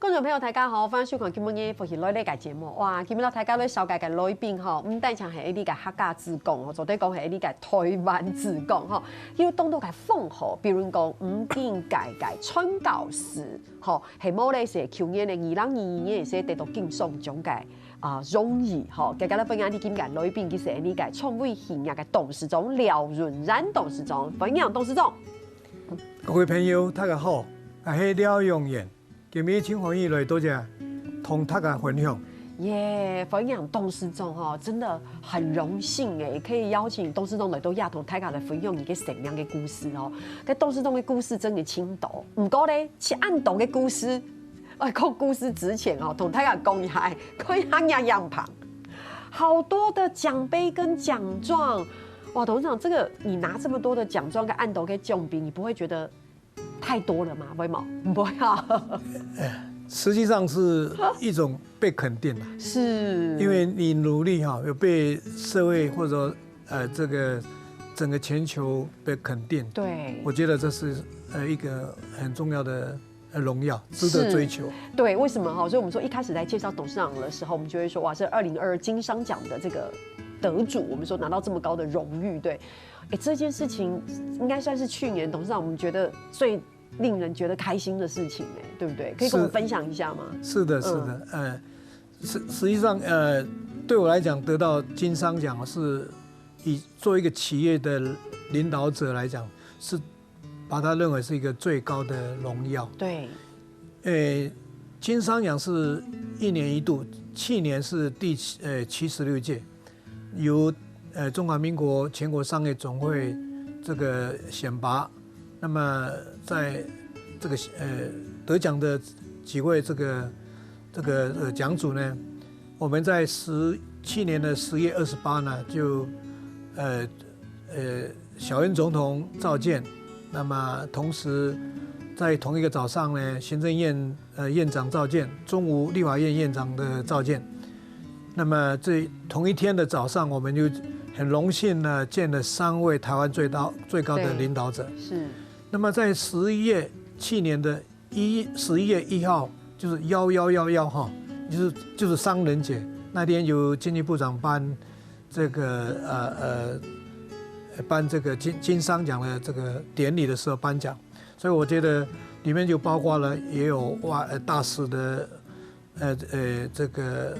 观众朋友大家好，欢迎收看今日的福喜来呢个节目。哇，今日大家咧紹介嘅來賓吼，唔單淨係呢個客家自貢吼，就對講係呢個台灣自貢吼，要當到嘅封號，比如講五經界傳教士，吼係冇咧是去年嘅2022年是得到金雙獎嘅榮譽，吼，今日咧分享啲今日來賓其實係呢個創會興業嘅董事長廖潤然董事長，歡迎董事長。各位朋友，大家好，我係廖永賢。今日請歡迎來到這同大家分享。耶，分享董事長哈，真的很榮幸誒，可以邀請董事長來到亞同大家來分享一個成長嘅故事哦。個董事長嘅故事真係青島，唔過咧，去按島嘅故事，講故事之前哦，同大家講一下，看一下樣旁，好多的獎杯跟獎狀，哇，董事長，這個你拿這麼多的獎狀跟按島嘅獎杯，你不會覺得太多了嗎？會嗎？不會啊。實際上是一種被肯定啦，是，因為你努力哈，有被社會或者這個整個全球被肯定。對，我覺得這是一個很重要的榮耀，值得追求。對，為什麼哈？所以我們說一開始在介紹董事長的時候，我們就會說哇，是2022金商獎的這個得主，我們說拿到這麼高的榮譽，對，哎，這件事情應該算是去年董事長我們覺得最令人覺得開心的事情，哎，對不對？可以跟我們分享一下嗎？是的，是的，實際上，對我來講，得到金商獎是以作為一個企業的領導者來講，是把它認為是一個最高的榮耀。對，金商獎是一年一度，去年是第76屆，由中華民國全國商業總會這個選拔。那麼在這個得獎的幾位這個獎主呢，我們在去年的10月28呢，就小英總統召見，那麼同時在同一個早上呢，行政院院長召見，中午立法院院長的召見，那麼這同一天的早上，我們就很榮幸呢見了3位台灣最高的領導者。是。那麼在去年的11月1號，就是1111哈，就是商人節那天，由經濟部長頒這個頒這個金商獎的這個典禮的時候頒獎，所以我覺得裡面就包括了也有大使的這個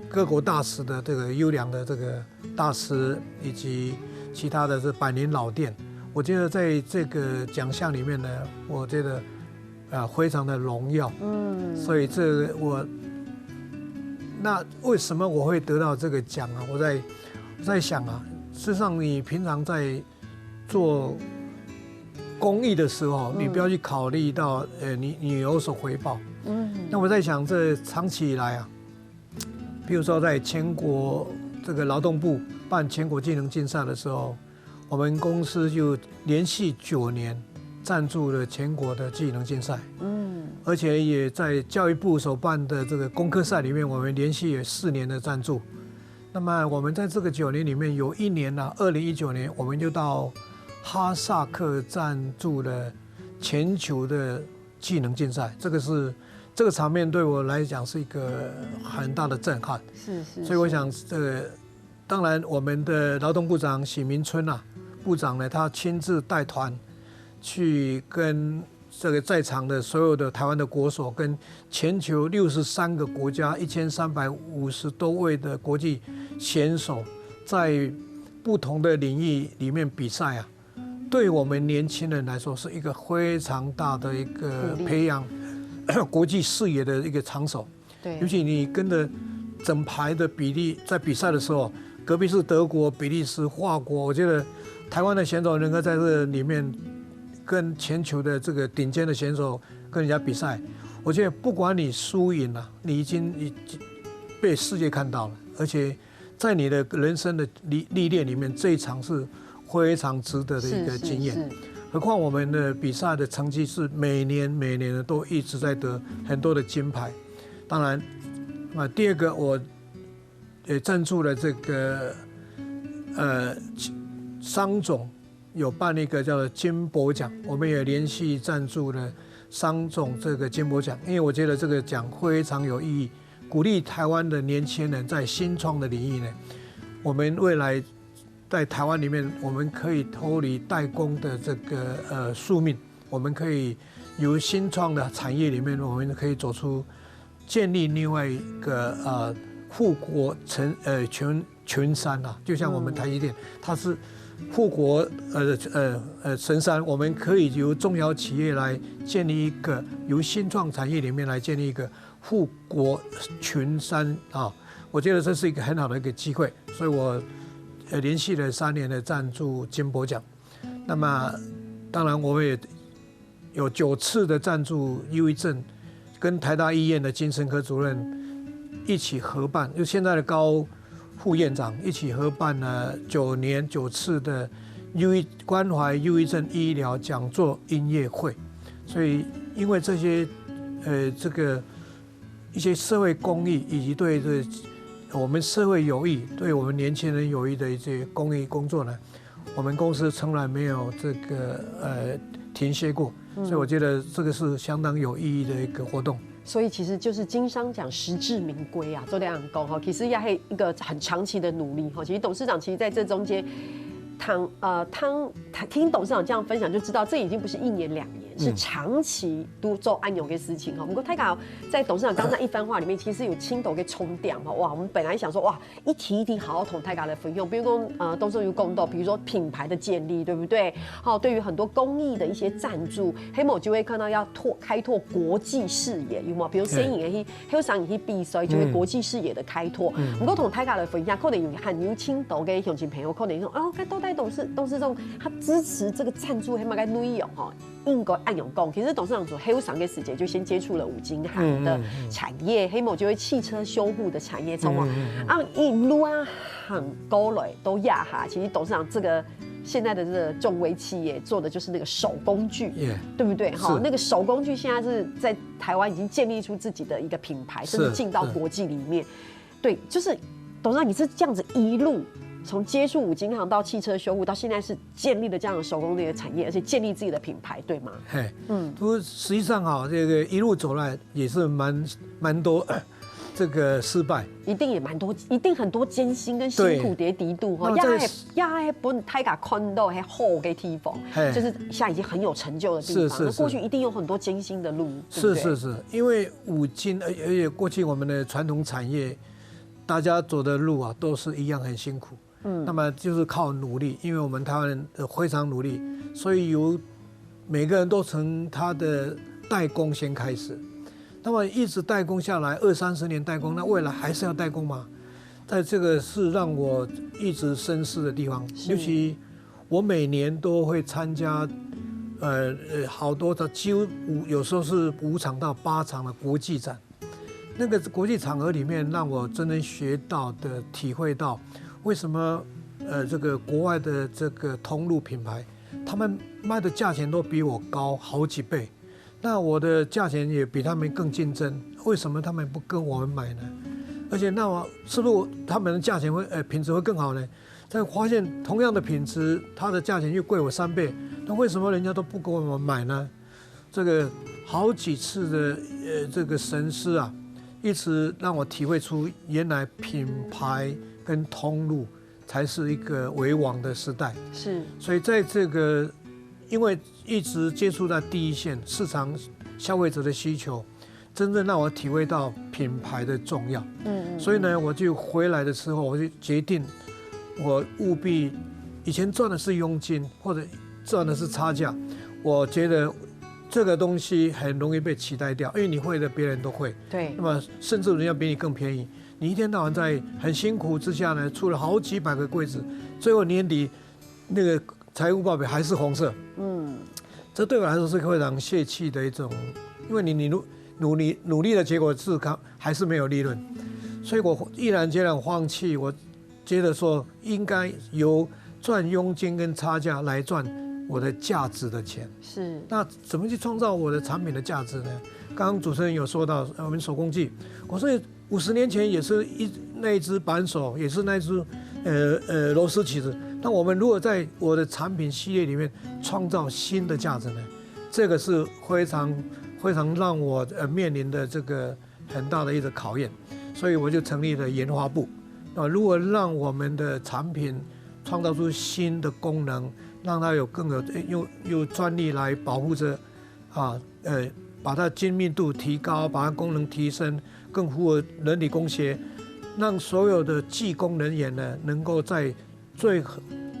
各國大使的這個優良的這個大使，以及其他的這百年老店。我覺得在這個獎項裡面呢，我覺得非常的榮耀。所以那為什麼我會得到這個獎啊？我在想啊，事實上你平常在做公益的時候，你不要去考慮到你有所回報。那我在想，這長期以來啊，譬如說在全國這個勞動部辦全國技能競賽的時候，我們公司就連續9年贊助了全國的技能競賽，而且也在教育部所辦的這個功課賽裡面，我們連續有4年的贊助。那麼我們在這個9年裡面，有1年呢，2019年，我們就到哈薩克贊助了全球的技能競賽。這個場面對我來講是一個很大的震撼。是。所以我想，當然我們的勞動部長許明春啊。部長呢，他親自帶團去跟這個在場的所有的台灣的國手，跟全球63個國家1350多位的國際選手，在不同的領域裡面比賽啊，對我們年輕人來說是一個非常大的一個培養國際視野的一個場所。對，尤其你跟着整排的比例在比賽的時候，隔壁是德國、比利時、法國，我覺得台灣的選手能夠在這裡面跟全球的這個頂尖的選手跟人家比賽，我覺得不管你輸贏了，你已經被世界看到了，而且在你的人生的歷練裡面，這一場是非常值得的一個經驗。何況我們的比賽的成績是每年的都一直在得很多的金牌。當然，第二個我也贊助了這個商總有辦一個叫做金博獎，我們也連續贊助了商总这个金箔奖，因为我觉得这个奖非常有意义，鼓励台湾的年轻人在新创的领域呢，我们未来在台湾里面，我们可以脱离代工的这个宿命，我们可以由新创的产业里面，我们可以走出建立另外一个富国群山啊，就像我们台积电，它是富国神山，我们可以由中小企业来建立一个，由新创产业里面来建立一个富国群山啊，我觉得这是一个很好的一个机会，所以我连续了3年的赞助金箔奖。那么当然我们也有9次的赞助忧郁症，跟台大医院的精神科主任一起合办，就现在的高副院长一起合办了9年9次的关怀忧郁症医疗讲座音乐会。所以因为这些这个一些社会公益，以及对我们社会有益、对我们年轻人有益的一些公益工作呢，我们公司从来没有这个停歇过。所以我觉得这个是相当有意义的一个活动。所以其实就是金商奖实至名归啊，做这样讲哈，其实也是一个很长期的努力哈。其实董事长其实在这中间，听董事长这样分享就知道，这已经不是1年2年，是长期都做安永的事情哈。不过太搞在董事长刚才一番话里面，其实有轻头给冲掉哈。哇，我们本来想说哇，一题一题好好同太搞的分用，比如说董事长有公道，比如说品牌的建立，对不对？好，对于很多公益的一些赞助，黑某就会看到要开拓国际视野，有没有？比如摄影的黑上影去比赛，就会国际视野的开拓。不过同太搞的分享，可能有很有轻头给乡亲朋友，可能说该都带董事长他支持这个赞助，黑嘛该内容哈。应该按用讲，其实董事长做黑上个时间就先接触了五金行的产业，黑某就会汽车修护的产业，从一路很高垒都压下。其实董事长这个现在的这个重微企业做的就是那个手工具，对不对？哈，那个手工具现在是在台湾已经建立出自己的一个品牌，甚至进到国际里面。对，就是董事长，你是这样子一路。从接触五金行到汽车修护，到现在是建立了这样的手工业的产业，而且建立自己的品牌，对吗？不过实际上啊，这个一路走来也是蛮多这个失败，一定也蛮多，一定很多艰辛跟辛苦叠低度哈。也本太敢看到还好的地方，就是现在已经很有成就的地方。那过去一定有很多艰辛的路，是，因为五金，而且过去我们的传统产业，大家走的路啊，都是一样很辛苦。那么就是靠努力，因为我们台湾人非常努力，所以由每个人都从他的代工先开始，那么一直代工下来，20-30年代工，那未来还是要代工吗？在这个是让我一直深思的地方，尤其我每年都会参加，好多的几乎有时候是5场到8场的国际展，那个国际场合里面，让我真正学到的、体会到。为什么这个国外的这个通路品牌，他们卖的价钱都比我高好几倍，那我的价钱也比他们更竞争，为什么他们不跟我们买呢？而且那我是不是他们的价钱会品质会更好呢？但发现同样的品质，它的价钱又贵我3倍，那为什么人家都不跟我们买呢？这个好几次的这个神思啊，一直让我体会出原来品牌跟通路才是一个为王的时代，所以在这个，因为一直接触在第一线市场消费者的需求，真正让我体会到品牌的重要。所以呢，我就回来的时候，我就决定，我务必以前赚的是佣金或者赚的是差价，我觉得这个东西很容易被取代掉，因为你会的别人都会，对，那么甚至人家比你更便宜。你一天到晚在很辛苦之下呢，出了好几百个柜子，最后年底那个财务报表还是红色。这对我来说是非常泄气的一种，因为你努力的结果是还是没有利润，所以我毅然决然放弃。我觉得说应该由赚佣金跟差价来赚我的价值的钱。那怎么去创造我的产品的价值呢？刚刚主持人有说到我们手工具，我说50年前也是那一只扳手，也是那一只螺丝起子。那我们如果在我的产品系列里面创造新的价值呢？这个是非常非常让我面临的这个很大的一个考验，所以我就成立了研发部。如果让我们的产品创造出新的功能，让它有更有专利来保护着，把它精密度提高，把它功能提升，更符合人体工学，让所有的技工人员呢，能够在最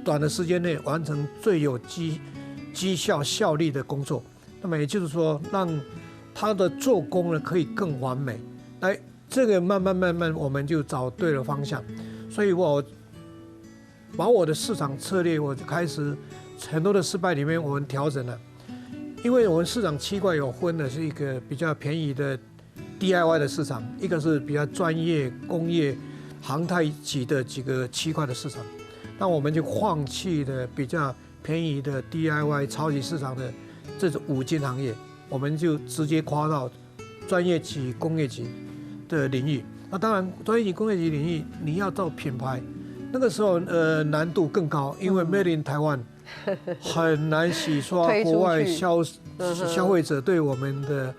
短的时间内完成最有绩效效率的工作。那么也就是说，让他的做工呢可以更完美。来，这个慢慢我们就找对了方向，所以我把我的市场策略，我就开始很多的失败里面我们调整了，因为我们市场区块有分的是一个比较便宜的 DIY 的市场，一个是比较专业工业航太级的几个区块的市场。那我们就放弃了比较便宜的 DIY 超级市场的这种五金行业，我们就直接跨到专业级、工业级的领域。那当然，专业级、工业级领域你要造品牌，那个时候难度更高，因为 Made in Taiwan 很难洗刷国外消费者对我们的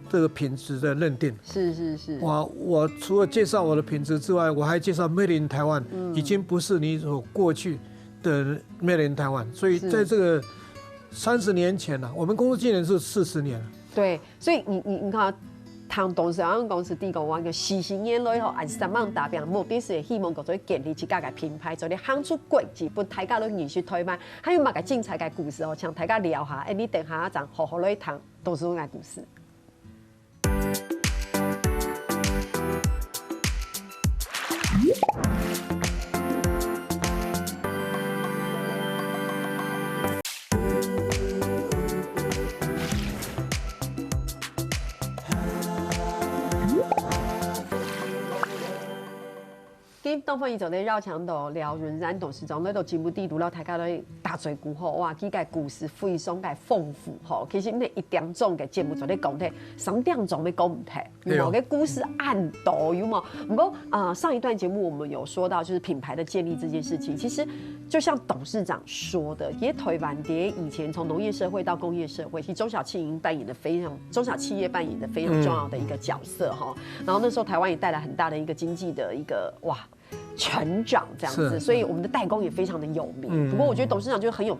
这个品质的认定。是。我除了介绍我的品质之外，我还介绍 Made in Taiwan，已经不是你所过去的 Made in Taiwan。所以在这个30年前我们公司今年是40年了。对，所以你看。唐董事长公司第一个我个细心研究以后，按3万达标，目的是希望做建立一家个品牌，做咧行出国际，本大家都认识推卖，还有嘛个精彩个故事请大家聊下。你等下一陣好好来谈董事长个故事。东方伊就咧绕墙度聊润山董事长，咧都节目底录了大家咧大嘴鼓吼，哇，几个故事非常嘅丰富吼。其实那1点钟嘅节目就咧讲咧，3点钟咧讲唔停，有冇嘅故事暗度有冇？不过上一段节目我们有说到，就是品牌的建立这件事情，其实就像董事长说的，也台湾碟以前从农业社会到工业社会，其实中小企业扮演的非常重要的一个角色哈。然后那时候台湾也带来很大的一个经济的一个成长这样子，所以我们的代工也非常的有名。不过我觉得董事长就很有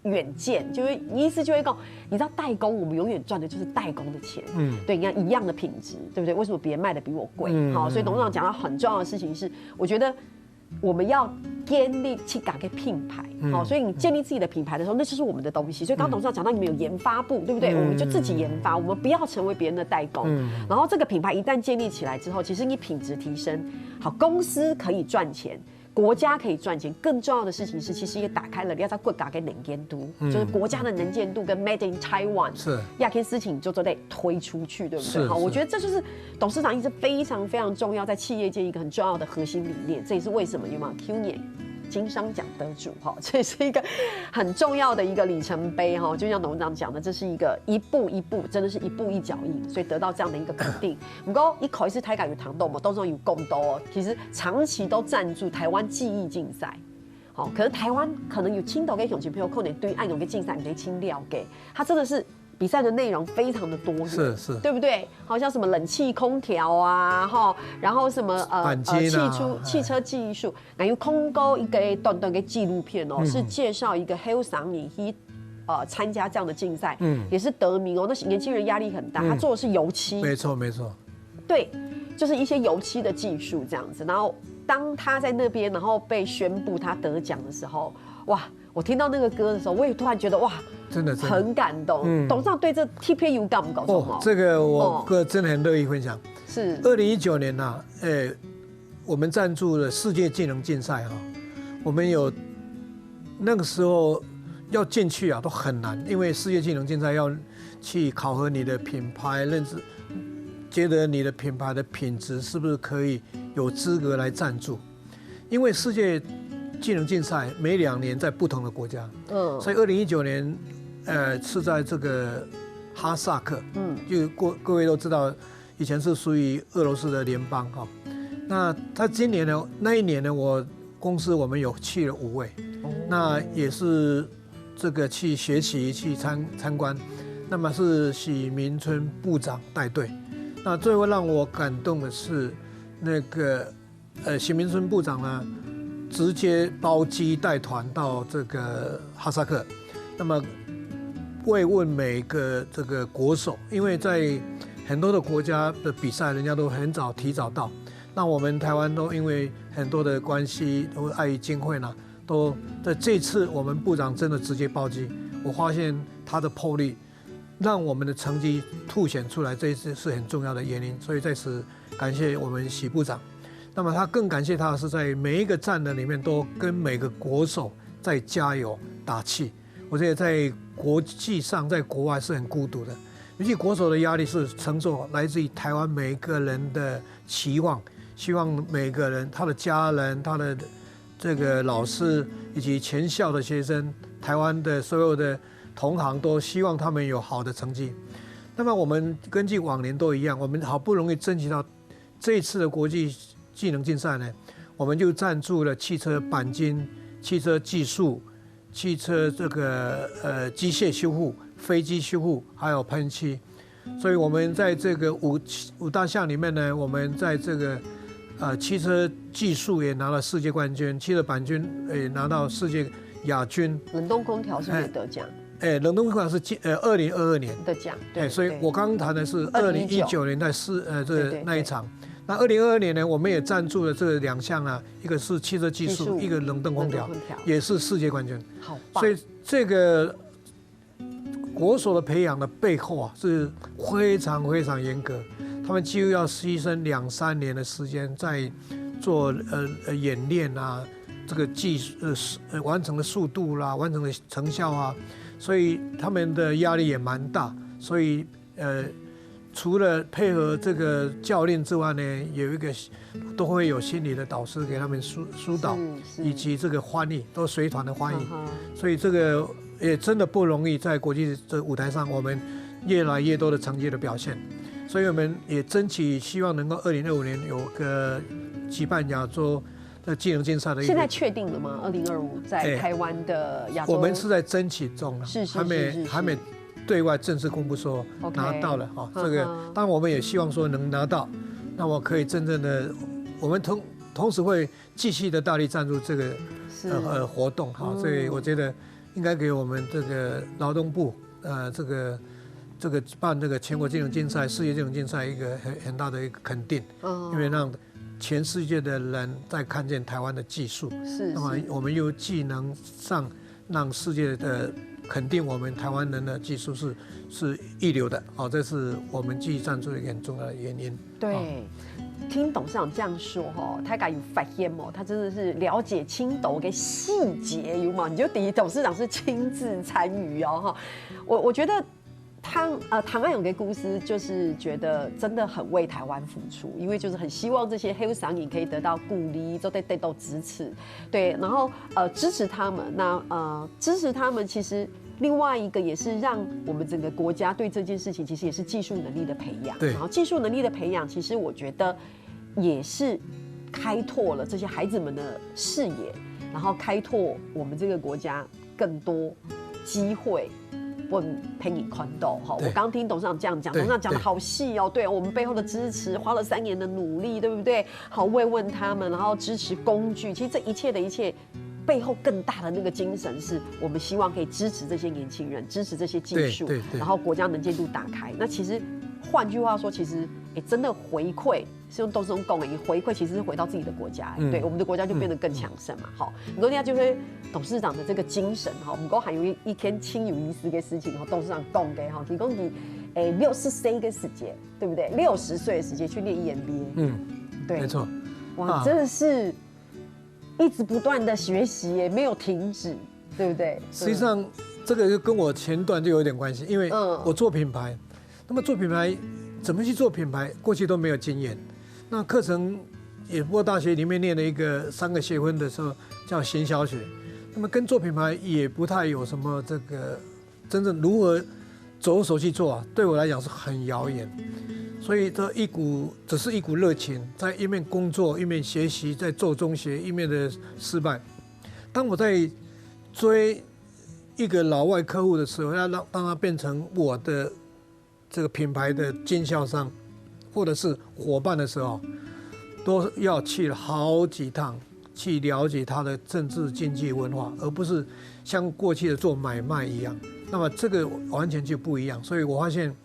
远见，就是意思就会讲，你知道代工我们永远赚的就是代工的钱，对，你看一样的品质，对不对？为什么别人卖的比我贵？好，所以董事长讲到很重要的事情是，我觉得我们要建立去搞个品牌，所以你建立自己的品牌的时候，那就是我们的东西。所以刚刚董事长讲到你们有研发部，对不对？我们就自己研发，我们不要成为别人的代工。然后这个品牌一旦建立起来之后，其实你品质提升，好，公司可以赚钱。国家可以赚钱，更重要的事情是，其实也打开了你要在国家跟能见度，就是国家的能见度跟 Made in Taiwan 是亚克事情就都得推出去，对不对？好，我觉得这就是董事长一直非常非常重要，在企业界一个很重要的核心理念。这也是为什么有吗 Q 年经商奖得主哈，这是一个很重要的一个里程碑哈。就像董事长讲的，这是一个一步一步，真的是一步一脚印，所以得到这样的一个肯定。不过一考一次台港有糖豆嘛，董事长有共斗哦，其实长期都赞助台湾技艺竞赛。好，可是台湾可能有青岛跟永庆朋友可能对岸有个竞赛没清了给，他真的是。比赛的内容非常的多元，是，对不对？好像什么冷气空调啊，哈，然后什么汽车技术，还有空沟一个短短的纪录片哦，是介绍一个黑桑尼参加这样的竞赛，也是得名哦。那年轻人压力很大，他做的是油漆，没错，对，就是一些油漆的技术这样子。然后当他在那边，然后被宣布他得奖的时候，哇！我听到那个歌的时候，我也突然觉得哇，真的很感动。董事长对这 TPU 感不感动哦？这个我哥真的很乐意分享。是2019年呐，我们赞助了世界技能竞赛哈，我们有那个时候要进去都很难，因为世界技能竞赛要去考核你的品牌认知，觉得你的品牌的品质是不是可以有资格来赞助，因为世界技能竞赛每2年在不同的国家，所以2019年，是在这个哈萨克，就各位都知道，以前是属于俄罗斯的联邦哈。那他今年呢，那一年呢，我们有去了5位，那也是这个去学习去参观，那么是许明春部长带队。那最后让我感动的是，那个许明春部长呢，直接包机带团到这个哈萨克，那么慰问每个这个国手，因为在很多的国家的比赛，人家都很早提早到，那我们台湾都因为很多的关系，都碍于经费呢，都在这次我们部长真的直接包机，我发现他的魄力，让我们的成绩凸显出来，这一次是很重要的原因，所以在此感谢我们许部长。那么他更感谢他的是在每一个站的里面都跟每个国手在加油打气。我觉得在国际上，在国外是很孤独的，尤其国手的压力是承受来自于台湾每一个人的期望，希望每个人他的家人、他的这个老师以及全校的学生，台湾的所有的同行都希望他们有好的成绩。那么我们根据往年都一样，我们好不容易争取到这一次的国际技能竞赛呢，我们就赞助了汽车钣金、汽车技术、汽车这个机械修护、飞机修护，还有喷漆。所以我们在这个五大项里面呢，我们在这个汽车技术也拿了世界冠军，汽车钣金也拿到世界亚军。冷冻空调是不是得奖？冷冻空调是2022年的奖。对，所以我刚刚谈的是2019年在那一场。那2022年呢，我们也赞助了这2项啊，一个是汽车技术，一个冷冻空调，也是世界冠军。好棒！所以这个国手的培养的背后啊，是非常非常严格，他们几乎要牺牲2-3年的时间在做演练啊，这个完成的速度啦，完成的成效啊，所以他们的压力也蛮大，所以除了配合这个教练之外呢，有一个都会有心理的导师给他们疏导，以及这个翻译，都随团的翻译，所以这个也真的不容易，在国际的舞台上，我们越来越多的成绩的表现，所以我们也争取希望能够2025年有个举办亚洲的技能竞赛的。现在确定了吗？2025在台湾的亚洲，我们是在争取中了，还没对外正式公布说拿到了哈，这个当然我们也希望说能拿到，那我可以真正的，我们同时会继续的大力赞助这个活动哈，所以我觉得应该给我们这个劳动部这个办这个全国技能竞赛、世界技能竞赛一个很大的一个肯定，因为让全世界的人在看见台湾的技术，那么我们又技能上让世界的肯定我们台湾人的技术是一流的，这是我们继续赞助的一个很重要的原因。对，听董事长这样说他敢有发现他真的是了解青斗的细节有吗？你就第一董事长是亲自参与我觉得唐安永给公司就是觉得真的很为台湾付出，因为就是很希望这些黑商人可以得到鼓励，都得到支持，对，然后支持他们，那支持他们其实另外一个也是让我们整个国家对这件事情其实也是技术能力的培养，对，然后技术能力的培养，其实我觉得也是开拓了这些孩子们的视野，然后开拓我们这个国家更多机会。问陪你宽斗哈，我刚听董事长这样讲，董事长讲的好细哦，对我们背后的支持，花了3年的努力，对不对？好慰问他们，然后支持工具，其实这一切的一切背后更大的那个精神是我们希望可以支持这些年轻人，支持这些技术，然后国家能见度打开。那其实换句话说，其实真的回馈是用董事长讲的，回馈其实是回到自己的国家，对我们的国家就变得更强盛嘛。好，很多人家就会董事长的这个精神哈，不过还有一件挺有意思的事情董事长讲的哈，提供你60岁的时间，对不对？60岁的时间去念 EMBA，对，没错，哇，真的是一直不断的学习没有停止，对不对？实际上这个跟我前段就有点关系，因为我做品牌，那么做品牌怎么去做品牌，过去都没有经验。那课程也不过大学里面念了一个3个学分的时候叫行销学，那么跟做品牌也不太有什么这个真正如何着手去做对我来讲是很遥远。所以这只是一股热情，在一面工作一面学习，在做中学一面的失败。当我在追一个老外客户的时候，要让他变成我的这个品牌的经销商，或者是伙伴的时候，都要去了好几趟去了解他的政治、经济、文化，而不是像过去的做买卖一样。那么这个完全就不一样。所以我发现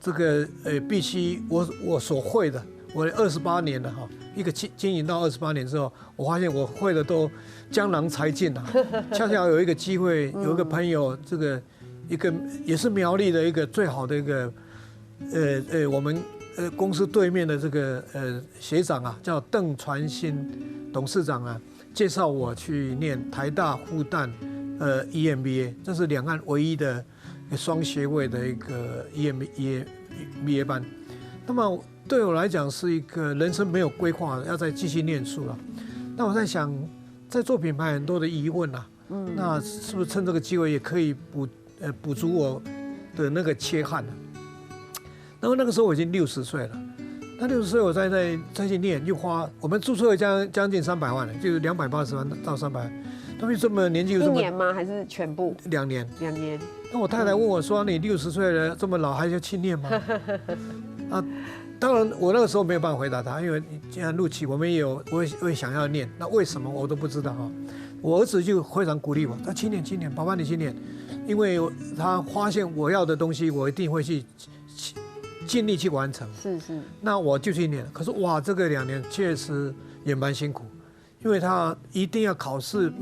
这个必须我所会的，我28年了哈，一个经营到28年之后，我发现我会的都江郎才尽了。恰恰有一个机会，有一个朋友，这个一个也是苗栗的一个最好的一个我们公司对面的这个学长啊，叫邓传新董事长啊，介绍我去念台大复旦EMBA， 这是两岸唯一的双学位的一个 EMBA 班。那么对我来讲是一个人生没有规划，要再继续念书了。那我在想，在做品牌很多的疑问啊，那是不是趁这个机会也可以补足我的那个缺憾呢？然后那个时候我已经60岁了，那60岁我再去念，又花我们注册将近300万了，就是280万到300万。他们这么年纪有这么1年吗？还是全部？2年。2年。那我太太问我说：“你60岁了，这么老还要去念吗？”啊，当然我那个时候没有办法回答他，因为既然录取，我也想要念，那为什么我都不知道哈。我儿子就非常鼓励我，他去念，爸爸你去念，因为他发现我要的东西，我一定会去尽力去完成。是。那我就去念，可是哇，这个2年确实也蛮辛苦，因为他一定要考试，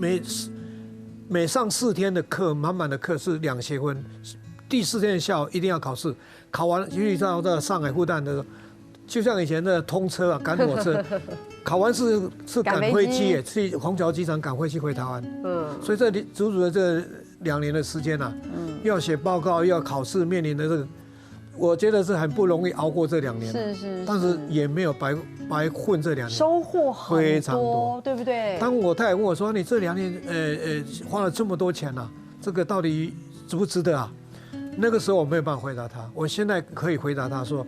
每上4天的课，满满的课是2学分，第4天的下午一定要考试，考完，尤其到上海复旦的时候，就像以前的通车啊，赶火车，考完是赶飞机耶，去虹桥机场赶飞机回台湾。所以这里足足的这2年的时间啊，又要写报告，又要考试，面临的这个，我觉得是很不容易熬过这2年。是。但是也没有白混这2年，收获非常多，对不对？当我太太问我说：“你这2年花了这么多钱啊，这个到底值不值得啊？”那个时候我没有办法回答他，我现在可以回答他说：“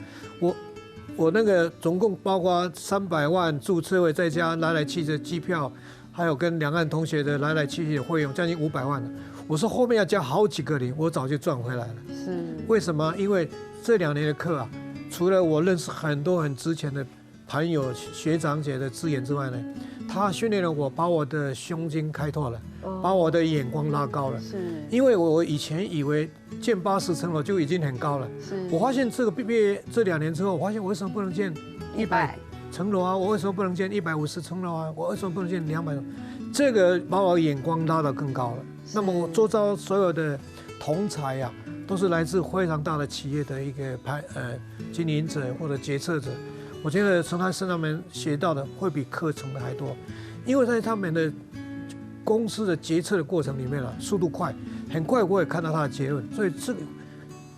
我那个总共包括300万注册费，再加来去的机票，还有跟两岸同学的来去的费用，将近500万了。我说后面要加好几个零，我早就赚回来了。是为什么？因为这2年的课啊，除了我认识很多很值钱的朋友、学长姐的资源之外呢，他训练了我，把我的胸襟开拓了，把我的眼光拉高了。是，因为我以前以为建80层楼就已经很高了。是，我发现这个毕业这2年之后，我发现我为什么不能建100层楼啊？我为什么不能建150层楼啊？我为什么不能建200层？这个把我眼光拉得更高了。那么我周遭所有的同才啊，都是来自非常大的企业的一个经营者或者决策者。我觉得从他身上面学到的会比课程的还多，因为在他们的公司的决策的过程里面啊，速度快，很快我也看到他的结论，所以这个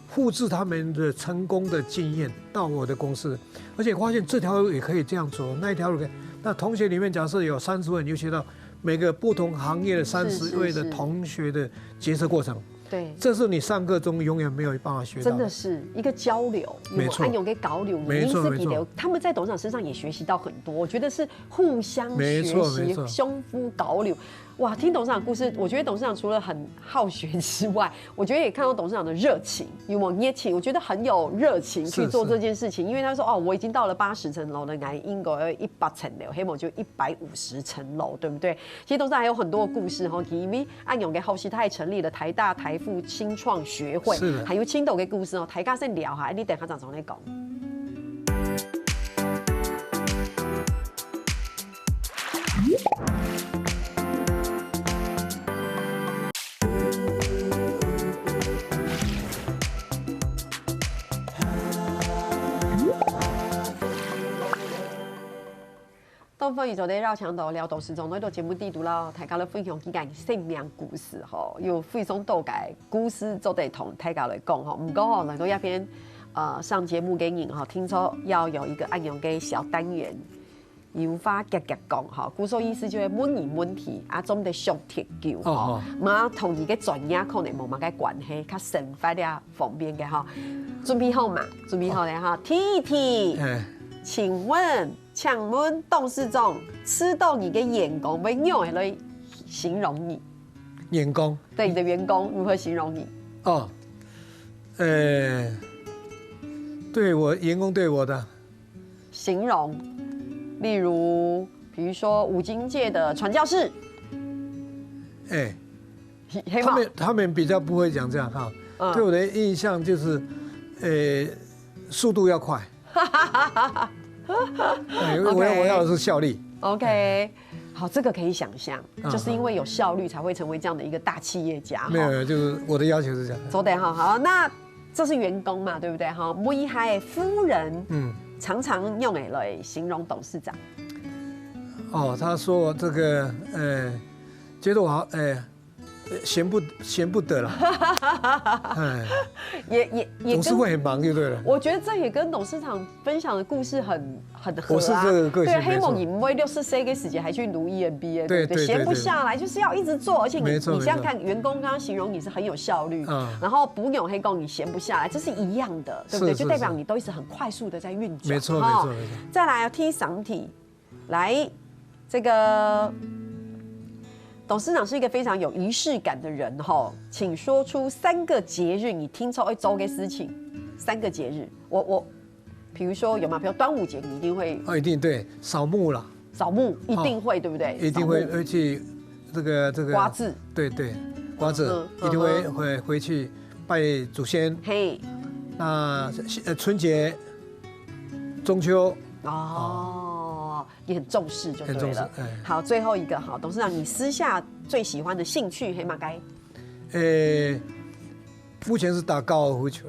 复制他们的成功的经验到我的公司，而且发现这条路也可以这样走，那一条路可以。那同学里面假设有30位，你就学到每个不同行业的30位的同学的决策过程。对，这是你上课中永远没有办法学到的，真的是一个交流，没错，有给交流，没错没错。他们在董事长身上也学习到很多，我觉得是互相学习，相互交流。哇，听董事长的故事，我觉得董事长除了很好学之外，我觉得也看到董事长的热情，有没有热情？我觉得很有热情去做这件事情，因为他说哦，我已经到了80层楼了，俺应该100层楼，黑某就150层楼，对不对？其实董事长还有很多的故事哈，因为按永给后期他也成立了台大台副新创学会，还有青岛的故事哦，台家先聊哈，你等下长怎来讲。东方宇宙的绕墙头聊董事长，那度节目地图啦，大家咧分享几件生命故事吼，有非常多嘅故事做得同大家来讲吼。唔过吼，能够一边上节目给你吼，听说要有一个按样嘅小单元，由花夹夹讲吼，故说意思就係问题啊，总得上铁球吼，嘛同伊嘅专业可能冇乜嘅关系，较生活啲方面嘅吼。准备好嘛？准备好了哈，提一提。请问董事长，吃到你的眼光，要用来形容你？员工，对你的员工如何形容你？哦，对我员工对我的形容，例如，比如说五金界的传教士，哎，黑帽，他们比较不会讲这样哈。对我的印象就是，速度要快。我要的是效率。OK， 好，这个可以想象，就是因为有效率才会成为这样的一个大企业家。没有，就是我的要求是这样。走得好，那这是员工嘛，对不对？哈，每海夫人，常常用来形容董事长。哦，他说这个，觉得我好，闲不得了，也总是会很忙就对了。我觉得这也跟董事长分享的故事很合啊。我是这个个性，对，黑梦你不会64岁的时间还去读 EMBA， 对不对？闲不下来，就是要一直做，而且你想想看，员工刚刚形容你是很有效率，然后不用黑工你闲不下来，这是一样的，对不对？就代表你都是很快速的在运转。没错没错。再来T赏体，来这个。董事长是一个非常有仪式感的人哈，请说出3个节日你听从会做的事情。3个节日，比如说有吗？比如端午节，你一定会一定对扫墓啦，扫墓一定会，对不对？一定会去这个刮字，对，刮字一定会回去拜祖先。嘿，那春节、中秋也很重视就对了。好，最后一个哈，董事长，你私下最喜欢的兴趣黑马该？目前是打高尔夫球。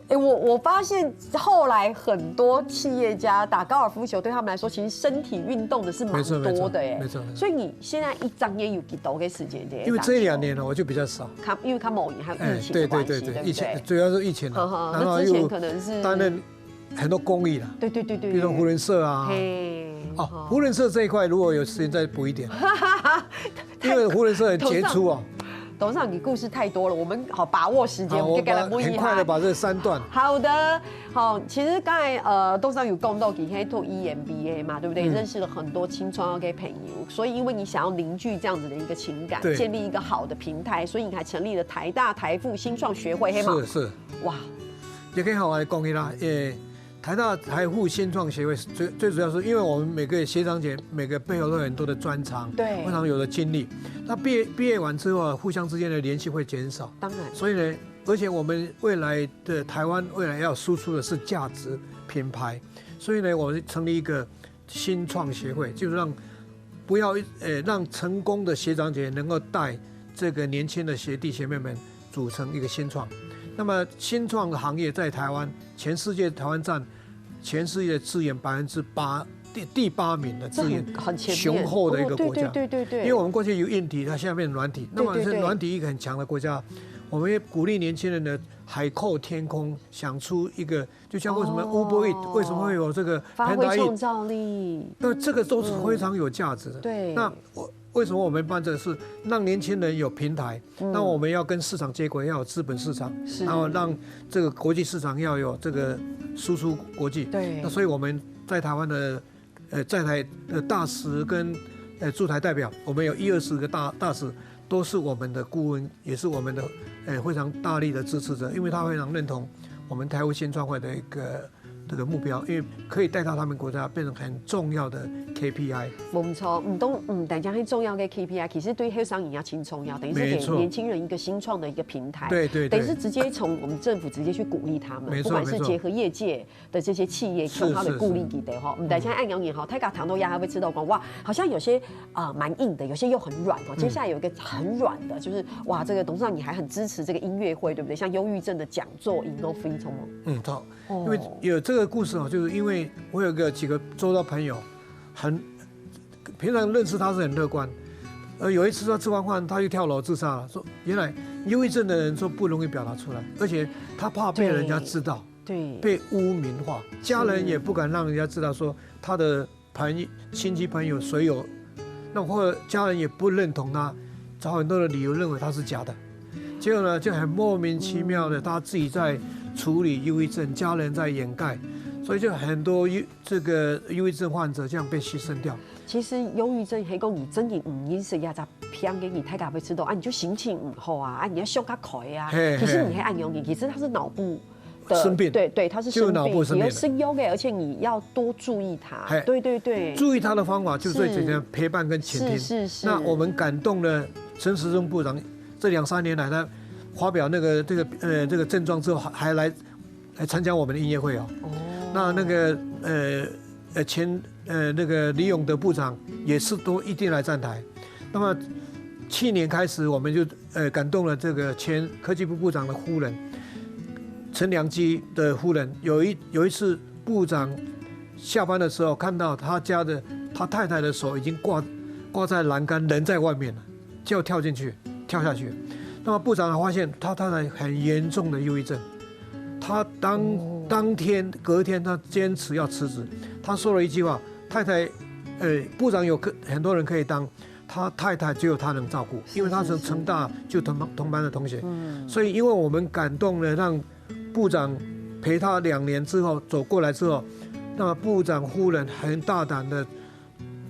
我发现后来很多企业家打高尔夫球，对他们来说，其实身体运动的是蛮多的耶。没错。所以你现在一张也有几多个时间的？因为这2年呢，我就比较少。因为某年还有疫情的关系，对不对？疫情主要是疫情啊。那之前可能是担任很多公益了。对。比如湖人社啊。湖人社这一块如果有时间再补一点，因为湖人社很杰出啊。董事长，你故事太多了，我们好把握时间，我很快的把这3段。好的，好，其实刚才董事长有共到给黑拓 EMBA 嘛，对不对？认识了很多青创的朋友，所以因为你想要凝聚这样子的一个情感，建立一个好的平台，所以你还成立了台大台副新创学会，黑吗？是，哇，也可以好好来讲一啦，台大台副新创协会最主要是因为我们每个学长姐每个背后都有很多的专长，对，非常有的经历。那毕业完之后，互相之间的联系会减少，当然。所以呢，而且我们未来的台湾未来要输出的是价值品牌，所以呢，我们成立一个新创协会，就是让成功的学长姐能够带这个年轻的学弟学妹们组成一个新创。那么新创的行业在台湾，全世界台湾占全世界的资源8%，第8名的资源，很雄厚的一个国家。对。因为我们过去有硬体，它现在变成软体，那么是软体一个很强的国家。我们也鼓励年轻人的海阔天空，想出一个，就像为什么 Uber Eats 为什么会有这个发挥创造力？那这个都是非常有价值的。对。那为什么我们办这个事？让年轻人有平台，那我们要跟市场接轨，要有资本市场，然后让这个国际市场要有这个输出国际。对。那所以我们在台湾的在台的大使跟驻台代表，我们有10-20个大使，都是我们的顾问，也是我们的非常大力的支持者，因为他非常认同我们台湾新创会的一个这个目标，因为可以带到他们国家变成很重要的 KPI。没错，但讲很重要的 KPI， 其实对黑商也要轻重要，等于是给年轻人一个新创的一个平台。对，等于是直接从我们政府直接去鼓励他们，不管是结合业界的这些企业，从他的鼓励给的哈。但现在按阳也好，太搞糖豆鸭还会吃到光哇，好像有些蛮硬的，有些又很软哦。接下来有一个很软的，就是哇，这个董事长你还很支持这个音乐会，对不对？像忧郁症的讲座，引都非常好，因为有这个故事哦，就是因为我有几个周遭朋友，平常认识他是很乐观，有一次他吃完饭他就跳楼自杀了，说原来忧郁症的人说不容易表达出来，而且他怕被人家知道，对，被污名化，家人也不敢让人家知道说他的亲戚朋友谁有，那或者家人也不认同他，找很多的理由认为他是假的，结果呢就很莫名其妙的他自己在处理忧郁症，家人在掩盖，所以就很多这个忧郁症患者这样被牺牲掉。其实忧郁症系讲你真的唔饮食也在偏给你太咖啡吃到啊，你就心情唔好啊，你要休较快啊。其实你可以按用你，其实它是脑部的生病，对，它是生病，脑部生病，你要生忧的，而且你要多注意它。对，注意它的方法就是最简单，陪伴跟倾听。是。那我们感动了陈时中部长，这2-3年来他发表这个症状之后，还来参加我们的音乐会哦。那个那个李永德部长也是都一定来站台。那么去年开始，我们就感动了这个前科技部部长的夫人陈良基的夫人。有一次部长下班的时候，看到他太太的手已经挂在栏杆，人在外面了，就跳下去。那么部长还发现他太太很严重的忧郁症。他隔天他坚持要辞职。他说了一句话：太太，部长有很多人可以当，他太太只有他能照顾，因为他是成大就同班的同学。所以因为我们感动了，让部长陪他2年之后走过来之后，那么部长夫人很大胆的，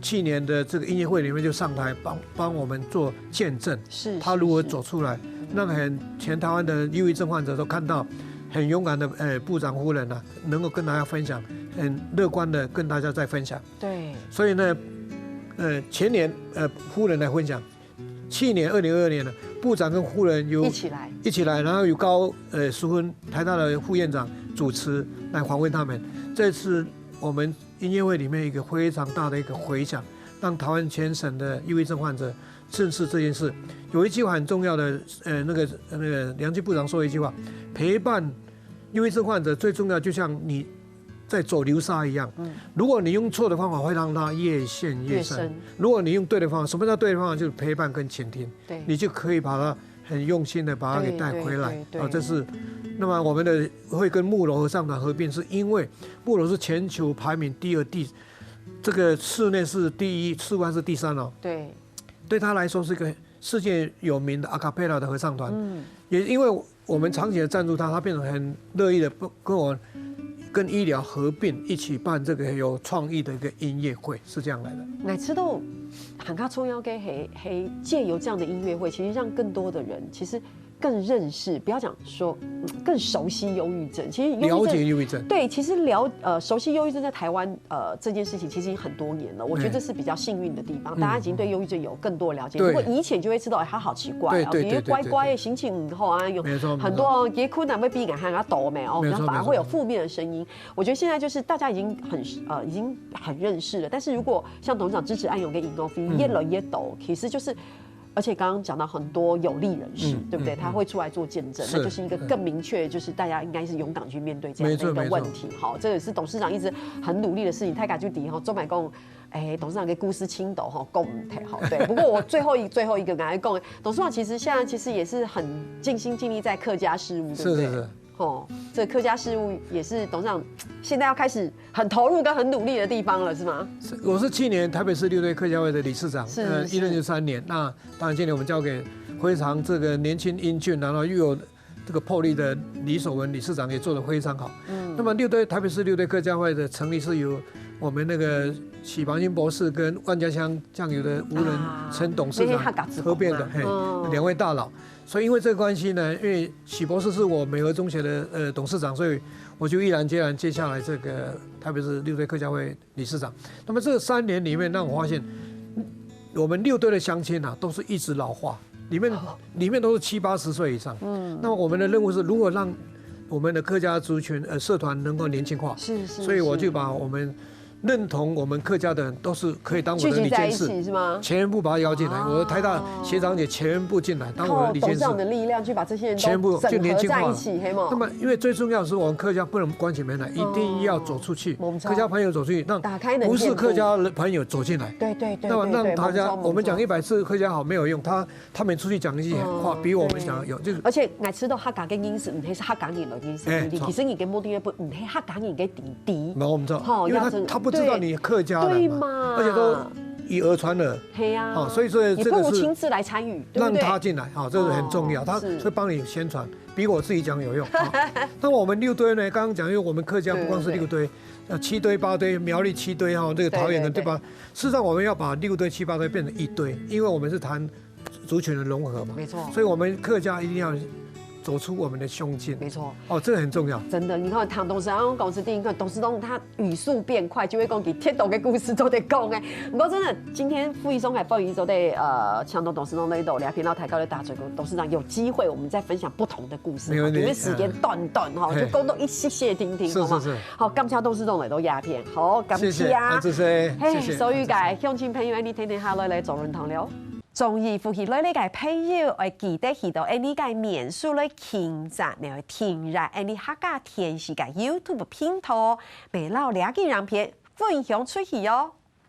去年的这个音乐会里面就上台帮我们做见证，他如何走出来，让全台湾的忧郁症患者都看到。很勇敢的部长夫人啊，能够跟大家分享，很乐观的跟大家在分享。对，所以呢，前年夫人来分享，去年2022年呢，部长跟夫人有一起来，然后有高淑芬台大的副院长主持来访问他们。这次我们音乐会里面一个非常大的一个回响，让台湾全省的忧郁症患者正视这件事。有一句话很重要的，那个梁基部长说一句话：陪伴忧郁症患者最重要，就像你在走流沙一样。如果你用错的方法，会让它越陷越深；如果你用对的方法，什么叫对的方法？就是陪伴跟倾听，你就可以把它很用心的把它给带回来。这是。那么我们的会跟木楼合唱团合并，是因为木楼是全球排名第2，这个室内是第1，室外是第3哦。对他来说是一个世界有名的阿卡贝拉的合唱团。也因为我们长期的赞助他变成很乐意的跟医疗合并，一起办这个有创意的一个音乐会，是这样来的。乃知道很卡重要给借由这样的音乐会，其实让更多的人其实更认识，不要讲说更熟悉忧郁症。其实了解忧郁症，对，其实熟悉忧郁症在台湾这件事情其实已经很多年了。我觉得这是比较幸运的地方，大家已经对忧郁症有更多的了解。如果以前就会知道，他好奇怪哦，比如乖乖的心情很好啊，有很多也困难会逼感，他抖没有，然后反而会有负面的声音。我觉得现在就是大家已经很认识了，但是如果像董事长支持安永跟尹高飞耶了耶抖，其实就是。而且刚刚讲到很多有利人士，对不对？他会出来做见证，那就是一个更明确，就是大家应该是勇敢去面对这样的一个问题。好，这也是董事长一直很努力的事情。太感就底哈，周买公，董事长给故事倾斗哈，共太好。对，不过我最后一个赶快共，董事长其实现在也是很尽心尽力在客家事务，对不对？是。这客家事务也是董事长现在要开始很投入跟很努力的地方了，是吗？我是去年台北市6队客家会的理事长，一任就3年。那当然今年我们交给非常这个年轻英俊，然后又有这个魄力的李守文理事长也做得非常好。那么台北市6队客家会的成立是由我们那个许庞新博士跟万家香酱油的吴仁成董事长合编的，2位大佬。所以因为这个关系呢，因为许博士是我美和中学的董事长，所以我就毅然决然接下来这个台北市6队客家会理事长。那么这3年里面，让我发现我们6队的乡亲啊，都是一直老化，里面都是70、80岁以上。那么我们的任务是如何让我们的客家族群社团能够年轻化。所以我就把我们认同我们客家的人都是可以当我的理监事，是吗？全部把他邀进来，我的台大学长姐全部进来当我的理监事。靠董事长的力量去把这些人全部就年轻化在一起，那么因为最重要的是我们客家不能关起门来，一定要走出去，客家朋友走出去，让不是客家的朋友走进来。对。那么让大家，我们讲100次客家好没有用，他们出去讲一些话比我们讲有，就是而且爱吃到客家嘅饮食，唔係客家人嘅饮食，其实你嘅目的不唔係客家人嘅弟弟。我们知道，因为他不知道你客家人嘛，而且都以讹传讹，嘿呀，好，所以说也不如这个是亲自来参与，对不让对？他进来，好，这个很重要，他是会帮你宣传，比我自己讲有用。那我们六堆呢？刚刚讲，因为我们客家不光是六堆，7堆、8堆，苗栗7堆哈，这个桃园的对吧？事实上我们要把6堆、7、8堆变成1堆，因为我们是谈族群的融合嘛，没错，所以我们客家一定要走出我们的胸襟，没错，哦，这个很重要。真的，你看唐董事长公司第一个董事长，他语速变快，就会讲给铁道的故事都得讲哎。不过真的，今天傅一松还傅一松在强东董事长那一度聊天到台高的大嘴董事长有机会，我们再分享不同的故事，因为时间短哈，就讲到一些听听，好吗？好，感谢董事长来到鸦片，好，感谢啊，谢谢，谢谢。所以嘅乡亲朋友，你听听下来做论坛了。中意呼吸来呢個朋友，我記得去到呢個面書來傾讚，你去聽入呢客家電視嘅 YouTube 頻道，俾老兩件影片分享出去哦。